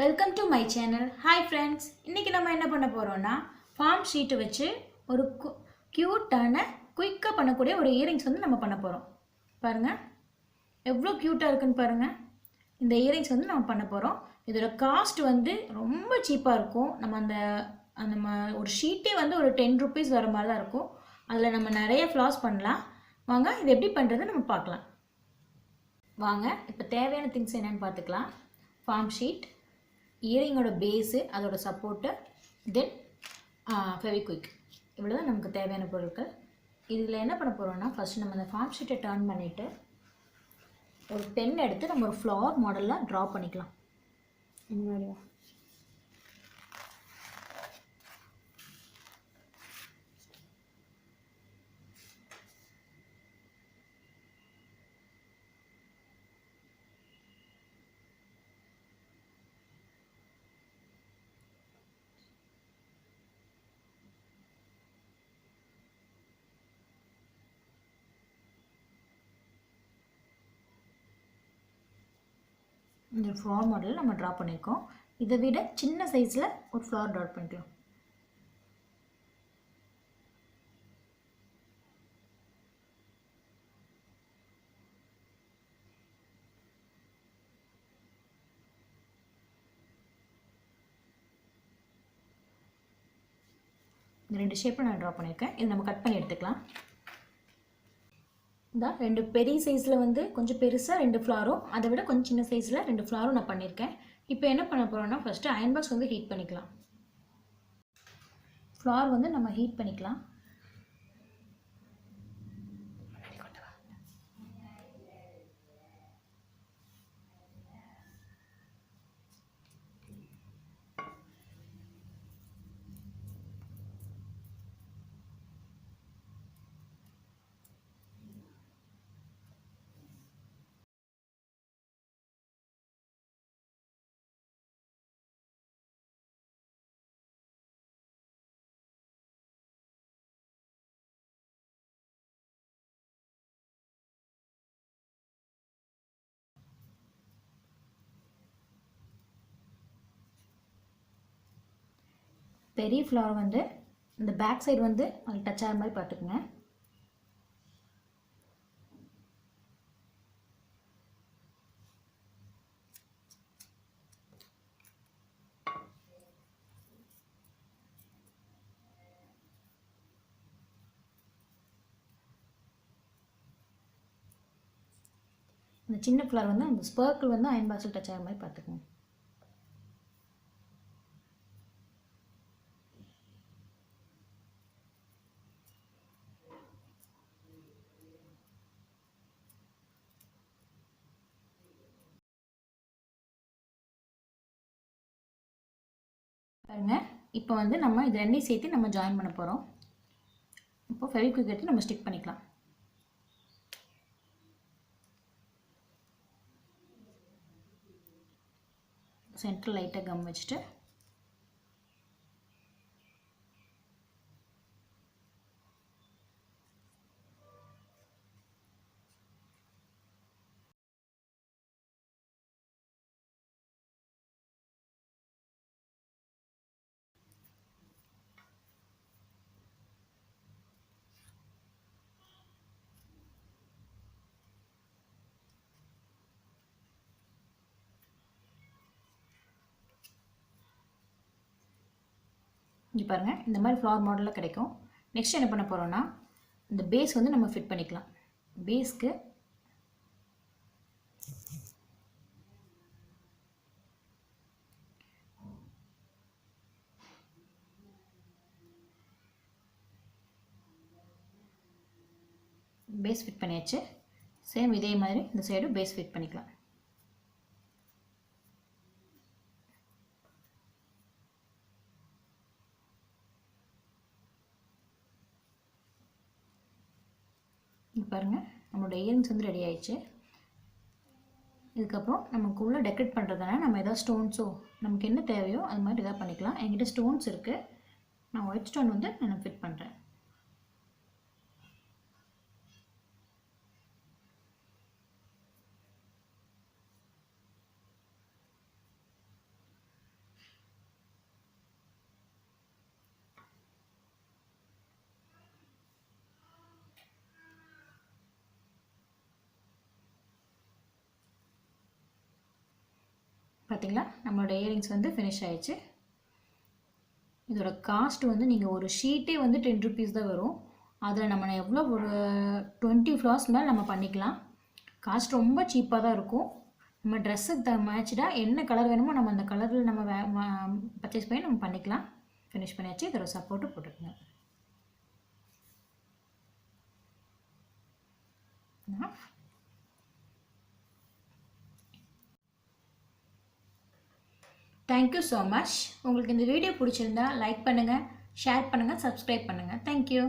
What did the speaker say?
Welcome to my channel. Hi friends, இன்றைக்கி நம்ம என்ன பண்ண போகிறோம்னா ஃபார்ம் ஷீட்டை வச்சு ஒரு க்யூட்டான குயிக்காக பண்ணக்கூடிய ஒரு இயரிங்ஸ் வந்து நம்ம பண்ண போகிறோம். பாருங்கள் எவ்வளோ க்யூட்டாக இருக்குன்னு பாருங்கள். இந்த இயரிங்ஸ் வந்து நம்ம பண்ண போகிறோம். இதோட காஸ்ட் வந்து ரொம்ப சீப்பாக இருக்கும். நம்ம ஒரு ஷீட்டே வந்து ஒரு 10 ருபீஸ் வர மாதிரி தான் இருக்கும். அதில் நம்ம நிறைய ஃப்ளாஸ் பண்ணலாம். வாங்க இது எப்படி பண்ணுறது நம்ம பார்க்கலாம். வாங்க இப்போ தேவையான திங்ஸ் என்னென்னு பார்த்துக்கலாம். ஃபார்ம் ஷீட், இயரிங்கோட பேஸு, அதோட சப்போர்ட்டு, தென் ஃபெவிக்விக், இவ்வளோ தான் நமக்கு தேவையான பொருட்கள். இதில் என்ன பண்ண போகிறோம்னா, ஃபஸ்ட்டு நம்ம அந்த ஃபார்ம் ஷீட்டை டர்ன் பண்ணிவிட்டு ஒரு பென் எடுத்து நம்ம ஒரு ஃப்ளவர் மாடலில் ட்ரா பண்ணிக்கலாம். முன்னாடியா இந்த ஃப்ளவர் மாடல் நம்ம ட்ரா பண்ணியிருக்கோம். இதை விட சின்ன சைஸில் ஒரு ஃப்ளவர் ட்ரா பண்ணிக்கலாம். இந்த 2 ஷேப்பில் நான் ட்ரா பண்ணியிருக்கேன். இதை நம்ம கட் பண்ணி எடுத்துக்கலாம். இந்த 2 பெரிய சைஸில் வந்து கொஞ்சம் பெருசாக 2 ஃப்ளாரும், அதை விட கொஞ்சம் சின்ன சைஸில் 2 ஃப்ளாரும் நான் பண்ணியிருக்கேன். இப்போ என்ன பண்ண போகிறோம்னா, ஃபஸ்ட்டு அயன் பாக்ஸ் வந்து ஹீட் பண்ணிக்கலாம். ஃப்ளார் வந்து நம்ம ஹீட் பண்ணிக்கலாம். பெரிய ஃப்ளவர் வந்து இந்த பேக் சைடு வந்து அது டச் ஆகிற மாதிரி பார்த்துக்குங்க. இந்த சின்ன ஃப்ளவர் வந்து அந்த ஸ்பர்க்கிள் வந்து அயன் பாக்ஸில் டச் ஆகிற மாதிரி பார்த்துக்குங்க. பாருங்க, இப்போ வந்து நம்ம இது ரெண்டையும் சேர்த்து நம்ம ஜாயின் பண்ண போகிறோம். இப்போ ஃபெவிக்விக் எடுத்து நம்ம ஸ்டிக் பண்ணிக்கலாம். சென்டர் லைட்டாக கம் வச்சுட்டு இங்கே பாருங்கள், இந்த மாதிரி ஃப்ளவர் மாடலில் கிடைக்கும். நெக்ஸ்ட் என்ன பண்ண போகிறோன்னா, இந்த பேஸ் வந்து நம்ம ஃபிட் பண்ணிக்கலாம். பேஸ்க்கு பேஸ் ஃபிட் பண்ணியாச்சு. சேம் இதே மாதிரி இந்த சைடு பேஸ் ஃபிட் பண்ணிக்கலாம். பாருங்கள், நம்மளோட இயரிங்ஸ் வந்து ரெடி ஆயிடுச்சு. இதுக்கப்புறம் நமக்கு உள்ள டெக்கரேட் பண்ணுறதுனால நம்ம எதாவது ஸ்டோன்ஸோ நமக்கு என்ன தேவையோ அது மாதிரி எதாவது பண்ணிக்கலாம். என்கிட்ட ஸ்டோன்ஸ் இருக்குது. நான் ஒயிட் ஸ்டோன் வந்து நான் ஃபிட் பண்ணுறேன். பார்த்தீங்களா நம்மளோட இயரிங்ஸ் வந்து ஃபினிஷ் ஆயிடுச்சு. இதோட காஸ்ட் வந்து நீங்கள் ஒரு ஷீட்டே வந்து 10 rupees தான் வரும். அதில் நம்ம எவ்வளோ ஒரு 20 flowers மேலே நம்ம பண்ணிக்கலாம். காஸ்ட் ரொம்ப சீப்பாக தான் இருக்கும். நம்ம ட்ரெஸ்ஸுக்கு மேட்ச்டாக என்ன கலர் வேணுமோ நம்ம அந்த கலரில் நம்ம பர்ச்சேஸ் பண்ணி நம்ம பண்ணிக்கலாம். ஃபினிஷ் பண்ணியாச்சு. இதோட சப்போர்ட்டு போட்டுக்கோங்க. Thank you so much. உங்களுக்கு இந்த வீடியோ பிடிச்சிருந்தா லைக் பண்ணுங்கள், ஷேர் பண்ணுங்கள், சப்ஸ்கிரைப் பண்ணுங்கள். தேங்க்யூ.